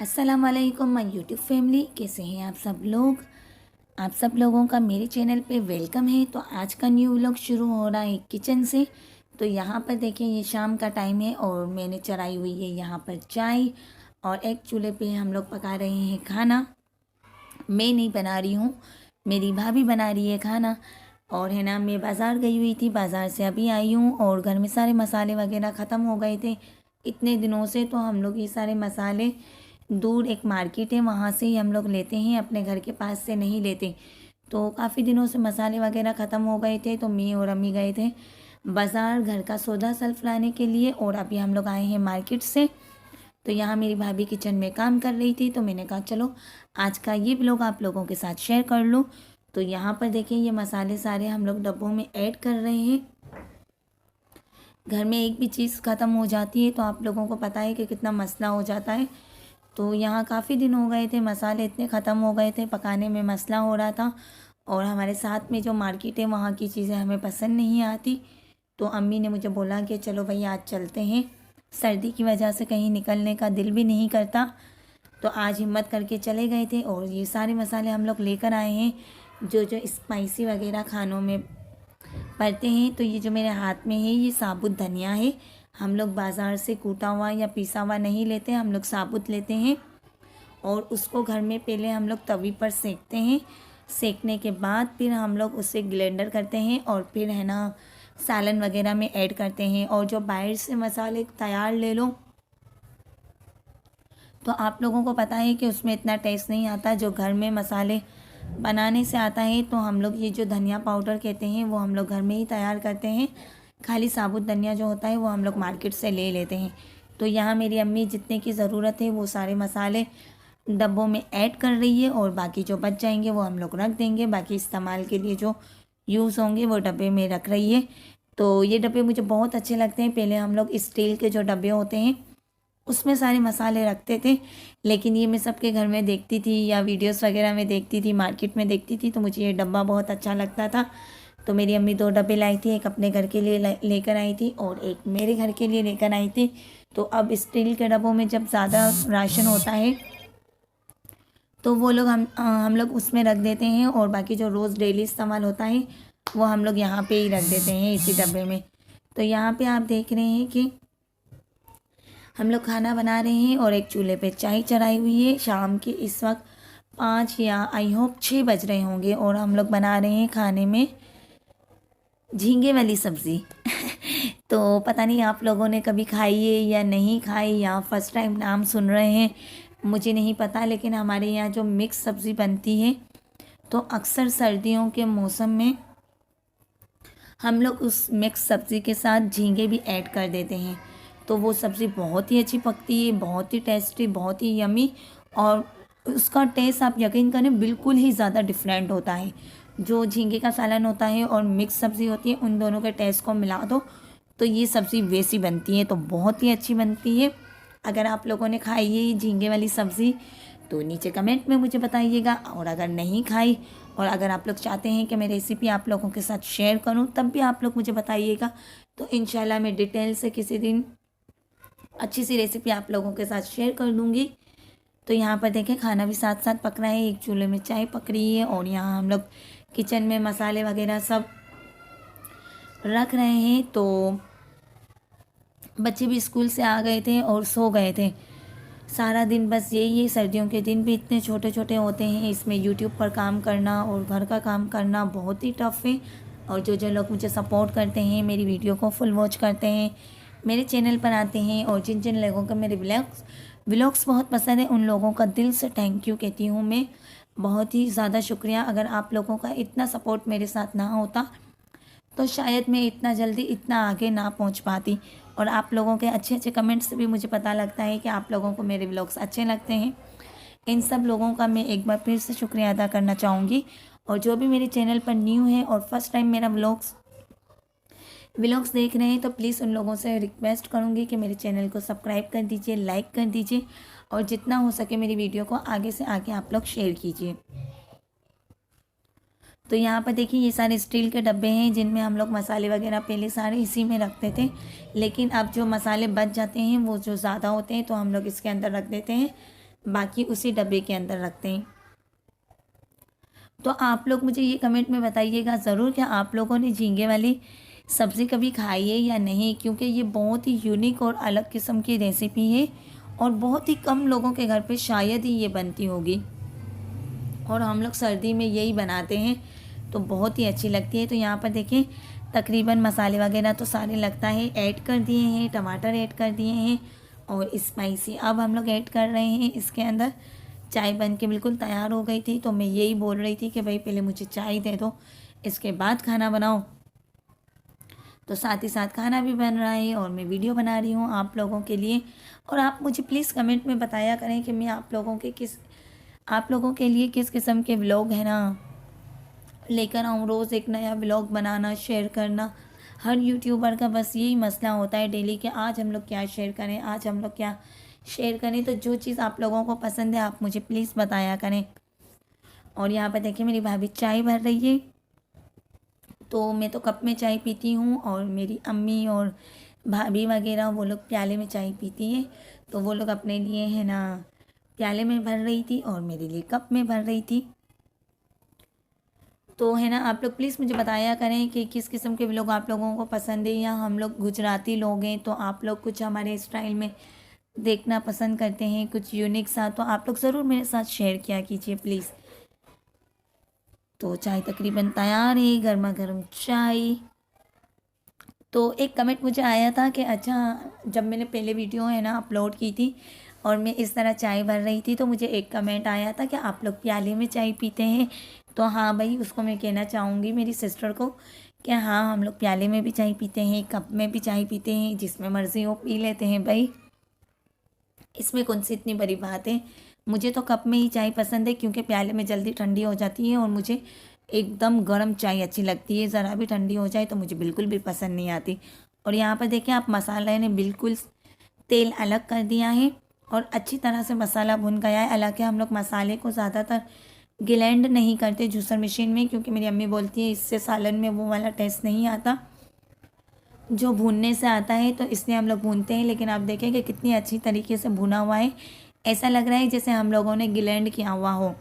अस्सलाम वालेकुम my YouTube family, कैसे हैं आप सब लोग। आप सब लोगों का मेरे चैनल पे वेलकम है। तो आज का न्यू व्लॉग शुरू हो रहा है किचन से। तो यहाँ पर देखें, ये शाम का टाइम है और मैंने चढ़ाई हुई है यहाँ पर चाय और एक चूल्हे पे हम लोग पका रहे हैं खाना। मैं नहीं बना रही हूँ, मेरी भाभी बना रही है खाना। और है ना, मैं बाज़ार गई हुई थी, बाज़ार से अभी आई हूँ और घर में सारे मसाले वगैरह ख़त्म हो गए थे इतने दिनों से। तो हम लोग ये सारे मसाले दूर एक मार्केट है, वहाँ से ही हम लोग लेते हैं, अपने घर के पास से नहीं लेते। तो काफ़ी दिनों से मसाले वगैरह ख़त्म हो गए थे, तो मैं और अम्मी गए थे बाज़ार घर का सौदा सल्फ लाने के लिए। और अभी हम लोग आए हैं मार्केट से। तो यहाँ मेरी भाभी किचन में काम कर रही थी, तो मैंने कहा चलो आज का ये व्लॉग आप लोगों के साथ शेयर कर लूँ। तो यहाँ पर देखें, ये मसाले सारे हम लोग डब्बों में ऐड कर रहे हैं। घर में एक भी चीज़ ख़त्म हो जाती है तो आप लोगों को पता है कि कितना मसला हो जाता है। तो यहाँ काफ़ी दिन हो गए थे, मसाले इतने ख़त्म हो गए थे, पकाने में मसला हो रहा था। और हमारे साथ में जो मार्केट है वहाँ की चीज़ें हमें पसंद नहीं आती। तो अम्मी ने मुझे बोला कि चलो भाई आज चलते हैं, सर्दी की वजह से कहीं निकलने का दिल भी नहीं करता। तो आज हिम्मत करके चले गए थे और ये सारे मसाले हम लोग लेकर आए हैं जो जो स्पाइसी वगैरह खानों में पड़ते हैं। तो ये जो मेरे हाथ में है ये साबुत धनिया है। हम लोग बाज़ार से कूटा हुआ या पिसा हुआ नहीं लेते, हम लोग साबुत लेते हैं और उसको घर में पहले हम लोग तवी पर सेकते हैं। सेकने के बाद फिर हम लोग उसे ग्लेंडर करते हैं और फिर है ना सालन वगैरह में ऐड करते हैं। और जो बाहर से मसाले तैयार ले लो तो आप लोगों को पता है कि उसमें इतना टेस्ट नहीं आता जो घर में मसाले बनाने से आता है। तो हम लोग ये जो धनिया पाउडर कहते हैं वो हम लोग घर में ही तैयार करते हैं। खाली साबुत धनिया जो होता है वो हम लोग मार्केट से ले लेते हैं। तो यहाँ मेरी अम्मी जितने की ज़रूरत है वो सारे मसाले डब्बों में ऐड कर रही है और बाकी जो बच जाएंगे वो हम लोग रख देंगे। बाकी इस्तेमाल के लिए जो यूज़ होंगे वो डब्बे में रख रही है। तो ये डब्बे मुझे बहुत अच्छे लगते हैं। पहले हम लोग स्टील के जो डब्बे होते हैं उसमें सारे मसाले रखते थे, लेकिन ये मैं सबके घर में देखती थी या वीडियोस वगैरह में देखती थी, मार्केट में देखती थी, तो मुझे ये डब्बा बहुत अच्छा लगता था। तो मेरी अम्मी 2 डब्बे लाई थी, एक अपने घर के लिए लेकर आई थी और एक मेरे घर के लिए लेकर आई थी। तो अब स्टील के डब्बों में जब ज़्यादा राशन होता है तो वो लोग हम लोग उसमें रख देते हैं और बाकी जो रोज़ डेली इस्तेमाल होता है वो हम लोग यहाँ पे ही रख देते हैं इसी डब्बे में। तो यहाँ पे आप देख रहे हैं कि हम लोग खाना बना रहे हैं और एक चूल्हे पे चाय चढ़ाई हुई है। शाम के इस वक्त 5 या आई होप 6 बज रहे होंगे और हम लोग बना रहे हैं खाने में झींगे वाली सब्ज़ी। तो पता नहीं आप लोगों ने कभी खाई है या नहीं खाई या फर्स्ट टाइम नाम सुन रहे हैं, मुझे नहीं पता। लेकिन हमारे यहाँ जो मिक्स सब्ज़ी बनती है तो अक्सर सर्दियों के मौसम में हम लोग उस मिक्स सब्ज़ी के साथ झींगे भी ऐड कर देते हैं। तो वो सब्ज़ी बहुत ही अच्छी पकती है, बहुत ही टेस्टी, बहुत ही यमी। और उसका टेस्ट आप यकीन करें बिल्कुल ही ज़्यादा डिफरेंट होता है। जो झींगे का सालन होता है और मिक्स सब्ज़ी होती है, उन दोनों के टेस्ट को मिला दो तो ये सब्ज़ी वैसी बनती है, तो बहुत ही अच्छी बनती है। अगर आप लोगों ने खाई है ये झींगे वाली सब्ज़ी तो नीचे कमेंट में मुझे बताइएगा। और अगर नहीं खाई और अगर आप लोग चाहते हैं कि मैं रेसिपी आप लोगों के साथ शेयर करूं तब भी आप लोग मुझे बताइएगा। तो इंशाल्लाह मैं डिटेल से किसी दिन अच्छी सी रेसिपी आप लोगों के साथ शेयर कर दूँगी। तो यहाँ पर देखें खाना भी साथ साथ पक रहा है, एक चूल्हे में चाय पक रही है और यहाँ हम लोग किचन में मसाले वगैरह सब रख रहे हैं। तो बच्चे भी स्कूल से आ गए थे और सो गए थे। सारा दिन बस यही है, सर्दियों के दिन भी इतने छोटे छोटे होते हैं, इसमें यूट्यूब पर काम करना और घर का काम करना बहुत ही टफ है। और जो जो लोग मुझे सपोर्ट करते हैं, मेरी वीडियो को फुल वॉच करते हैं, मेरे चैनल पर आते हैं और जिन जिन लोगों को मेरे व्लॉग्स बहुत पसंद है उन लोगों का दिल से थैंक यू कहती हूँ मैं। बहुत ही ज़्यादा शुक्रिया। अगर आप लोगों का इतना सपोर्ट मेरे साथ ना होता तो शायद मैं इतना जल्दी इतना आगे ना पहुंच पाती। और आप लोगों के अच्छे अच्छे कमेंट्स से भी मुझे पता लगता है कि आप लोगों को मेरे व्लॉग्स अच्छे लगते हैं। इन सब लोगों का मैं एक बार फिर से शुक्रिया अदा करना चाहूँगी। और जो भी मेरे चैनल पर न्यू है और फर्स्ट टाइम मेरा व्लॉग्स देख रहे हैं तो प्लीज़ उन लोगों से रिक्वेस्ट करूँगी कि मेरे चैनल को सब्सक्राइब कर दीजिए, लाइक कर दीजिए और जितना हो सके मेरी वीडियो को आगे से आगे आप लोग शेयर कीजिए। तो यहाँ पर देखिए ये सारे स्टील के डब्बे हैं जिनमें हम लोग मसाले वगैरह पहले सारे इसी में रखते थे, लेकिन अब जो मसाले बच जाते हैं वो जो ज़्यादा होते हैं तो हम लोग इसके अंदर रख देते हैं बाकी उसी डब्बे के अंदर रखते हैं। तो आप लोग मुझे ये कमेंट में बताइएगा ज़रूर कि आप लोगों ने झींगे वाली सब्ज़ी कभी खाई है या नहीं, क्योंकि ये बहुत ही यूनिक और अलग किस्म की रेसिपी है और बहुत ही कम लोगों के घर पे शायद ही ये बनती होगी, और हम लोग सर्दी में यही बनाते हैं तो बहुत ही अच्छी लगती है। तो यहाँ पर देखें तकरीबन मसाले वगैरह तो सारे लगता है ऐड कर दिए हैं, टमाटर ऐड कर दिए हैं और स्पाइसी अब हम लोग ऐड कर रहे हैं इसके अंदर। चाय बन के बिल्कुल तैयार हो गई थी, तो मैं यही बोल रही थी कि भाई पहले मुझे चाय दे दो, इसके बाद खाना बनाओ। तो साथ ही साथ खाना भी बन रहा है और मैं वीडियो बना रही हूँ आप लोगों के लिए। और आप मुझे प्लीज़ कमेंट में बताया करें कि मैं आप लोगों के लिए किस किस्म के व्लॉग है ना लेकर आऊँ। रोज़ एक नया व्लॉग बनाना, शेयर करना, हर यूट्यूबर का बस यही मसला होता है डेली कि आज हम लोग क्या शेयर करें, आज हम लोग क्या शेयर करें। तो जो चीज़ आप लोगों को पसंद है आप मुझे प्लीज़ बताया करें। और यहाँ पर देखिए मेरी भाभी चाय भर रही है, तो मैं तो कप में चाय पीती हूँ और मेरी अम्मी और भाभी वगैरह वो लोग प्याले में चाय पीती है। तो वो लोग अपने लिए है ना प्याले में भर रही थी और मेरे लिए कप में भर रही थी। तो है ना आप लोग प्लीज़ मुझे बताया करें कि किस किस्म के व्लॉग आप लोगों को पसंद है, या हम लोग गुजराती लोग हैं तो आप लोग कुछ हमारे स्टाइल में देखना पसंद करते हैं, कुछ यूनिक सा, तो आप लोग ज़रूर मेरे साथ शेयर किया कीजिए प्लीज़। तो चाय तकरीबन तैयार है, गर्मा गर्म चाय। तो एक कमेंट मुझे आया था कि अच्छा, जब मैंने पहले वीडियो है ना अपलोड की थी और मैं इस तरह चाय भर रही थी, तो मुझे एक कमेंट आया था कि आप लोग प्याले में चाय पीते हैं। तो हाँ भाई, उसको मैं कहना चाहूँगी मेरी सिस्टर को कि हाँ हम लोग प्याले में भी चाय पीते हैं, कप में भी चाय पीते हैं, जिसमें मर्ज़ी हो पी लेते हैं भाई, इसमें कौन सी इतनी बड़ी बात है। मुझे तो कप में ही चाय पसंद है क्योंकि प्याले में जल्दी ठंडी हो जाती है और मुझे एकदम गर्म चाय अच्छी लगती है। ज़रा भी ठंडी हो जाए तो मुझे बिल्कुल भी पसंद नहीं आती। और यहाँ पर देखें आप, मसाले ने बिल्कुल तेल अलग कर दिया है और अच्छी तरह से मसाला भुन गया है। हालांकि हम लोग मसाले को ज़्यादातर ग्लैंड नहीं करते जूसर मशीन में, क्योंकि मेरी अम्मी बोलती है इससे सालन में वो वाला टेस्ट नहीं आता जो भूनने से आता है, तो इसलिए हम लोग भूनते हैं। लेकिन आप देखें कि कितनी अच्छी तरीके से भुना हुआ है, ऐसा लग रहा है जैसे हम लोगों ने ग्लैंड किया हुआ हो।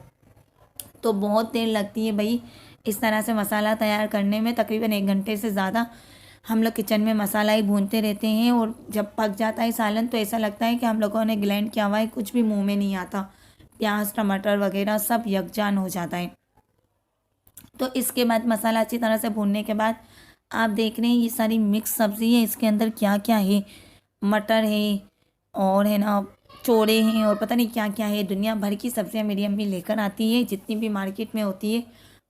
तो बहुत देर लगती है भाई इस तरह से मसाला तैयार करने में, तकरीबन 1 घंटे से ज़्यादा हम लोग किचन में मसाला ही भूनते रहते हैं। और जब पक जाता है सालन तो ऐसा लगता है कि हम लोगों ने ग्लैंड किया हुआ है, कुछ भी मुँह में नहीं आता, प्याज टमाटर वगैरह सब यकजान हो जाता है। तो इसके बाद मसाला अच्छी तरह से भूनने के बाद आप देख रहे हैं ये सारी मिक्स सब्ज़ी है, इसके अंदर क्या क्या है, मटर है और है ना चोरे हैं और पता नहीं क्या क्या है, दुनिया भर की सब्ज़ियाँ मेरी अम्मी लेकर आती है, जितनी भी मार्केट में होती है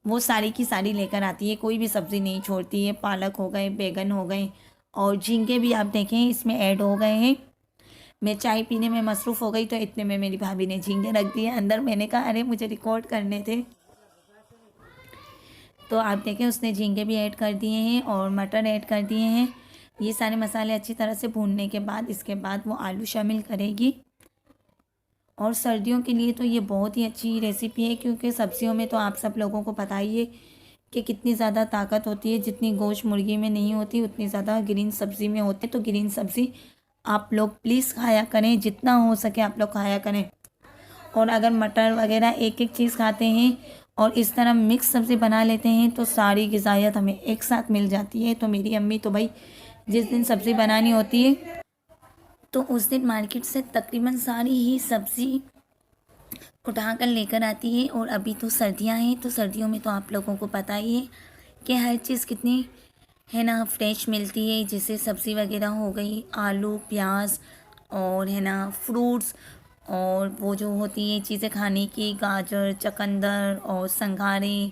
वो सारी की सारी लेकर आती है, कोई भी सब्ज़ी नहीं छोड़ती है। पालक हो गए, बैगन हो गए और झींगे भी आप देखें इसमें ऐड हो गए हैं। मैं चाय पीने में मसरूफ़ हो गई तो इतने में मेरी भाभी ने झींगे रख दिए अंदर। मैंने कहा अरे मुझे रिकॉर्ड करने थे। तो आप देखें उसने झींगे भी ऐड कर दिए हैं और मटर ऐड कर दिए हैं। ये सारे मसाले अच्छी तरह से भूनने के बाद इसके बाद वो आलू शामिल करेगी। और सर्दियों के लिए तो ये बहुत ही अच्छी रेसिपी है, क्योंकि सब्जियों में तो आप सब लोगों को पता ही है कि कितनी ज़्यादा ताकत होती है, जितनी गोश्त मुर्गी में नहीं होती उतनी ज़्यादा ग्रीन सब्ज़ी में होती है। तो ग्रीन सब्ज़ी आप लोग प्लीज़ खाया करें, जितना हो सके आप लोग खाया करें। और अगर मटर वगैरह एक एक चीज़ खाते हैं और इस तरह मिक्स सब्ज़ी बना लेते हैं तो सारी ग़िज़ायत हमें एक साथ मिल जाती है। तो मेरी अम्मी तो भाई जिस दिन सब्ज़ी बनानी होती है तो उस दिन मार्केट से तकरीबन सारी ही सब्ज़ी उठा कर लेकर आती है। और अभी तो सर्दियां हैं, तो सर्दियों में तो आप लोगों को पता ही है कि हर चीज़ कितनी है ना फ्रेश मिलती है। जैसे सब्ज़ी वगैरह हो गई, आलू प्याज और है ना फ्रूट्स, और वो जो होती है चीज़ें खाने की, गाजर चकंदर और संघारे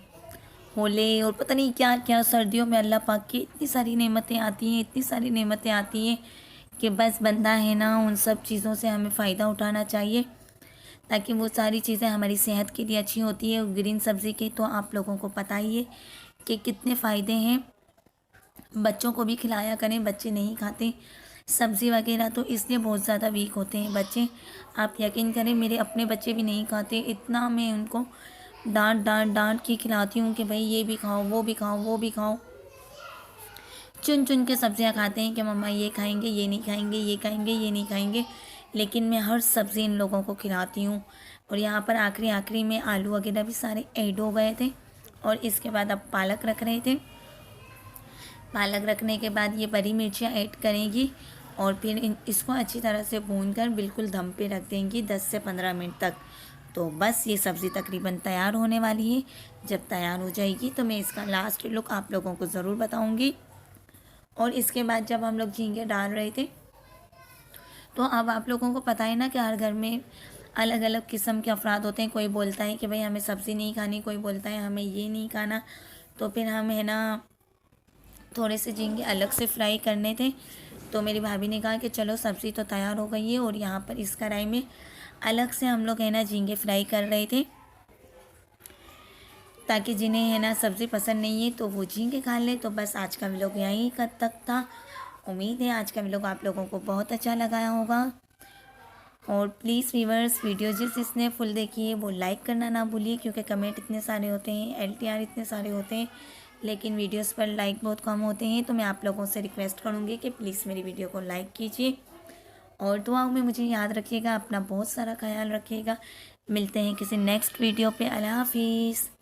होले और पता नहीं क्या क्या। सर्दियों में अल्लाह पाक की इतनी सारी नेमतें आती हैं, इतनी सारी नेमतें आती हैं कि बस बंदा है ना उन सब चीज़ों से हमें फ़ायदा उठाना चाहिए, ताकि वो सारी चीज़ें हमारी सेहत के लिए अच्छी होती है। ग्रीन सब्ज़ी के तो आप लोगों को पता ही है कि कितने फ़ायदे हैं। बच्चों को भी खिलाया करें, बच्चे नहीं खाते सब्ज़ी वगैरह तो इसलिए बहुत ज़्यादा वीक होते हैं बच्चे। आप यकीन करें मेरे अपने बच्चे भी नहीं खाते, इतना मैं उनको डांट डांट डांट के खिलाती हूँ कि भाई ये भी खाओ, वो भी खाओ, वो भी खाओ। चुन चुन के सब्जियां खाते हैं कि मम्मा ये खाएंगे, ये नहीं खाएंगे, ये खाएंगे, ये नहीं खाएंगे। लेकिन मैं हर सब्ज़ी इन लोगों को खिलाती हूँ। और यहाँ पर आखिरी आखिरी में आलू वगैरह भी सारे ऐड हो गए थे। और इसके बाद अब पालक रख रहे थे। पालक रखने के बाद ये बड़ी मिर्चियाँ ऐड करेंगी और फिर इसको अच्छी तरह से भूनकर बिल्कुल दम पे रख देंगी 10 से 15 मिनट तक। तो बस ये सब्ज़ी तकरीबन तैयार होने वाली है। जब तैयार हो जाएगी तो मैं इसका लास्ट लुक आप लोगों को ज़रूर बताऊंगी। और इसके बाद जब हम लोग झींगे डाल रहे थे, तो अब आप लोगों को पता है ना कि हर घर में अलग अलग किस्म के अफराद होते हैं। कोई बोलता है कि भाई हमें सब्ज़ी नहीं खानी, कोई बोलता है हमें ये नहीं खाना। तो फिर हम है ना थोड़े से झींगे अलग से फ्राई करने थे। तो मेरी भाभी ने कहा कि चलो सब्ज़ी तो तैयार हो गई है और यहाँ पर इस कढ़ाई में अलग से हम लोग है ना झींगे फ्राई कर रहे थे, ताकि जिन्हें है ना सब्ज़ी पसंद नहीं है तो वो झींगे खा लें। तो बस आज का व्लॉग यहीं तक था। उम्मीद है आज का व्लॉग आप लोगों को बहुत अच्छा लगा होगा। और प्लीज़ व्यूअर्स, वीडियो जिसने फुल देखी है वो लाइक करना ना भूलिए, क्योंकि कमेंट इतने सारे होते हैं, LTR इतने सारे होते हैं, लेकिन वीडियोस पर लाइक बहुत कम होते हैं। तो मैं आप लोगों से रिक्वेस्ट करूँगी कि प्लीज़ मेरी वीडियो को लाइक कीजिए और दुआओं में मुझे याद रखिएगा। अपना बहुत सारा ख्याल रखिएगा। मिलते हैं किसी नेक्स्ट वीडियो पे। अल्लाह हाफिज़।